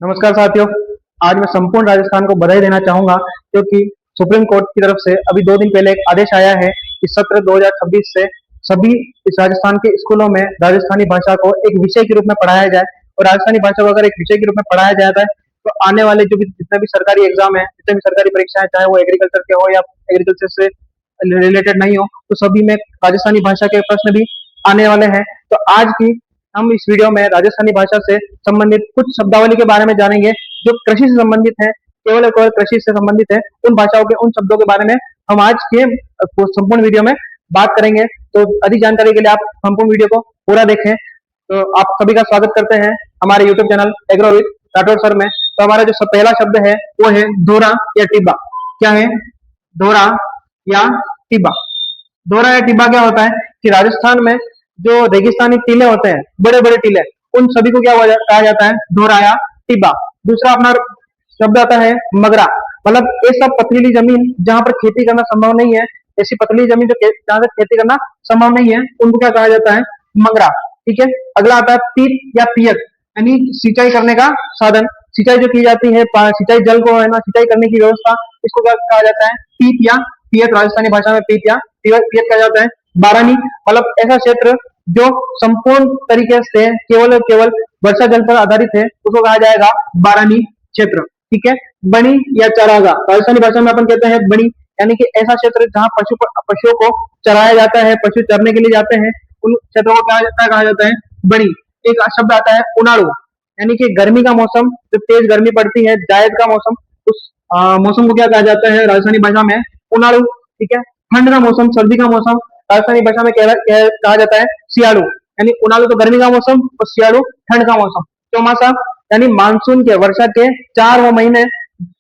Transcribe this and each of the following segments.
नमस्कार साथियों। आज मैं संपूर्ण राजस्थान को बधाई देना चाहूंगा क्योंकि सुप्रीम कोर्ट की तरफ से अभी 2 दिन पहले एक आदेश आया है कि सत्र 2026 से सभी इस राजस्थान के स्कूलों में राजस्थानी भाषा को एक विषय के रूप में पढ़ाया जाए। और राजस्थानी भाषा को अगर एक विषय के रूप में पढ़ाया जाता है तो आने वाले जो भी जितने भी सरकारी एग्जाम है, जितने भी सरकारी परीक्षाएं, चाहे वो एग्रीकल्चर के हो या एग्रीकल्चर से रिलेटेड नहीं हो, तो सभी में राजस्थानी भाषा के प्रश्न भी आने वाले हैं। तो आज की हम इस वीडियो में राजस्थानी भाषा से संबंधित कुछ शब्दावली के बारे में जानेंगे जो कृषि से संबंधित है, केवल और केवल कृषि से संबंधित है। उन भाषाओं के उन शब्दों के बारे में हम आज के संपूर्ण वीडियो में बात करेंगे। तो अधिक जानकारी के लिए आप संपूर्ण वीडियो को पूरा देखें। तो आप सभी का स्वागत करते हैं हमारे YouTube channel agro with Rathore sir में। तो हमारा जो पहला शब्द है वो है धोरा या टिब्बा। क्या है? धोरा या टिब्बा। धोरा या टिब्बा क्या होता है कि राजस्थान में जो रेगिस्तानी टीले होते हैं, बड़े बड़े टीले, उन सभी को क्या कहा जाता है? धोरा या टिब्बा। दूसरा अपना शब्द आता है मगरा। मतलब ऐसा पथरीली जमीन जहां पर खेती करना संभव नहीं है, ऐसी पथरीली जमीन जो जहां पर खेती करना संभव नहीं है, उनको क्या कहा जाता है? मगरा। ठीक है। अगला आता है पीप या पियत, यानी सिंचाई करने का साधन। सिंचाई जो की जाती है, सिंचाई जल को है ना, सिंचाई करने की व्यवस्था, इसको क्या कहा जाता है? पीप या पियत। राजस्थानी भाषा में पीप या पियत कहा जाता है। बारानी मतलब ऐसा क्षेत्र जो संपूर्ण तरीके से केवल और केवल वर्षा जल पर आधारित है, उसको कहा जाएगा बारानी क्षेत्र। ठीक है। बनी या चरागा। राजस्थानी भाषा में अपन कहते हैं बनी, यानी कि ऐसा क्षेत्र जहां पशुओं को चराया जाता है, पशु चरने के लिए जाते हैं, उन क्षेत्रों को कहा जाता है बनी। एक शब्द आता है उनाड़ू, यानी कि गर्मी का मौसम, जब तेज गर्मी पड़ती है, जायद का मौसम, उस मौसम को क्या कहा जाता है राजस्थानी भाषा में? उनाड़ू। ठीक है। ठंड का मौसम, सर्दी का मौसम राजस्थानी भाषा में कहा जाता है सियाड़ू। यानी उनाड़ू तो गर्मी का मौसम और सियाड़ू ठंड का मौसम। चौमासा यानी मानसून के, वर्षा के 4 वो महीने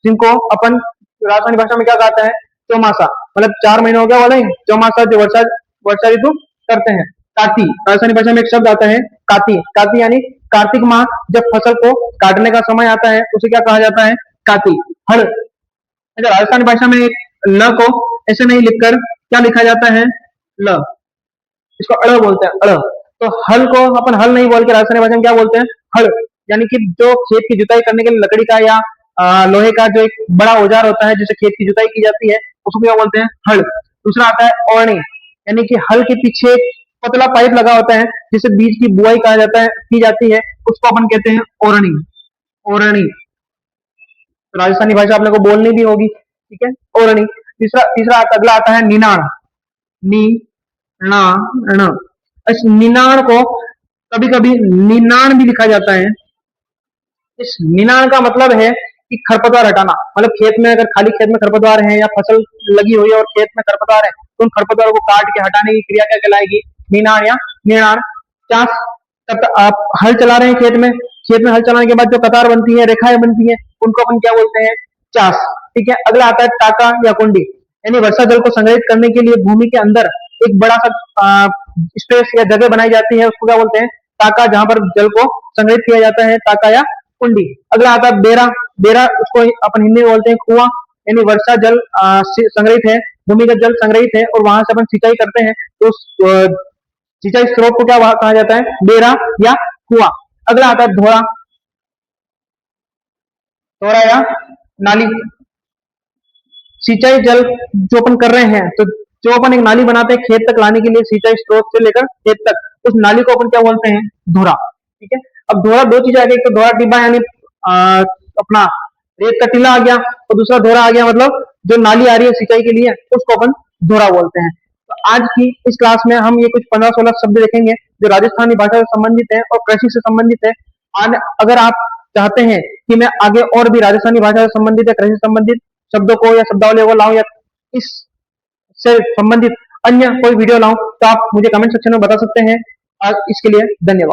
जिनको अपन राजस्थानी भाषा में क्या कहते हैं? चौमासा। मतलब 4 महीने हो गया वाला चौमासा, जो वर्षा ऋतु करते हैं। काती। राजस्थानी भाषा में एक शब्द आता है काती। काती यानी कार्तिक माह, जब फसल को काटने का समय आता है, उसे क्या कहा जाता है? काती। हड़। अच्छा, राजस्थानी भाषा में एक ल को ऐसे नहीं लिखकर क्या लिखा जाता है? ल। इसको अड़ बोलते हैं, अड़। तो हल को अपन हल नहीं बोल के राजस्थानी भाषा में क्या बोलते हैं? हड़। यानी कि जो खेत की जुताई करने के लिए लकड़ी का या लोहे का जो एक बड़ा औजार होता है जिससे खेत की जुताई की जाती है, उसको क्या बोलते हैं? हल। दूसरा आता है ओरणी, यानी कि हल के पीछे एक पतला पाइप लगा होता है जिसे बीज की बुआई कहा जाता है, की जाती है, उसको अपन कहते हैं ओरणी। ओरणी। तो राजस्थानी भाषा अपने को बोलनी भी होगी। ठीक है, ओरणी। तीसरा तीसरा अगला आता है निनाण। नी ना ण। इस निनाण को कभी कभी निनाण भी लिखा जाता है। इस निनाण का मतलब है कि खरपतवार हटाना। मतलब खेत में अगर खाली खेत में खरपतवार है या फसल लगी हुई है और खेत में खरपतवार है, तो उन खरपतवारों को काट के हटाने की क्रिया क्या कहलाएगी? निनाण या निनाण। चास। आप हल चला रहे हैं खेत में हल चलाने के बाद जो कतार बनती है, रेखाएं बनती है, उनको अपन क्या बोलते हैं? चास। ठीक है। अगला आता है टाका या कुंडी, यानी वर्षा जल को संग्रहित करने के लिए भूमि के अंदर एक बड़ा सा स्पेस या जगह बनाई जाती है, उसको क्या बोलते हैं? टाका, जहां पर जल को संग्रहित किया जाता है, टाका या कुंडी। अगला आता है बेरा। बेरा, उसको अपन हिंदी में बोलते हैं कुआं, यानी वर्षा जल संग्रहित है, भूमिगत जल संग्रहित है और वहां से अपन सिंचाई करते हैं, तो उस सिंचाई स्रोत को क्या कहा जाता है? बेरा या कुआं। अगला आता है धोरा। धोरा या नाली। सिंचाई जल जो अपन कर रहे हैं, तो जो अपन एक नाली बनाते हैं खेत तक लाने के लिए, सिंचाई स्रोत से लेकर खेत तक, उस नाली को अपन क्या बोलते हैं? धोरा। ठीक है। अब धोरा दो चीजें आ गई, एक तो धोरा टिब्बा यानी अपना रेत का टीला आ गया, और दूसरा धोरा आ गया मतलब जो नाली आ रही है सिंचाई के लिए, उसको अपन धोरा बोलते हैं। तो आज की इस क्लास में हम ये कुछ 15-16 शब्द देखेंगे जो राजस्थानी भाषा से संबंधित है और कृषि से संबंधित है। अगर आप चाहते हैं कि मैं आगे और भी राजस्थानी भाषा से संबंधित या कृषि से संबंधित शब्दों को या शब्दावली को लाऊं या इस से संबंधित अन्य कोई वीडियो लाऊं, तो आप मुझे कमेंट सेक्शन में बता सकते हैं। इसके लिए धन्यवाद।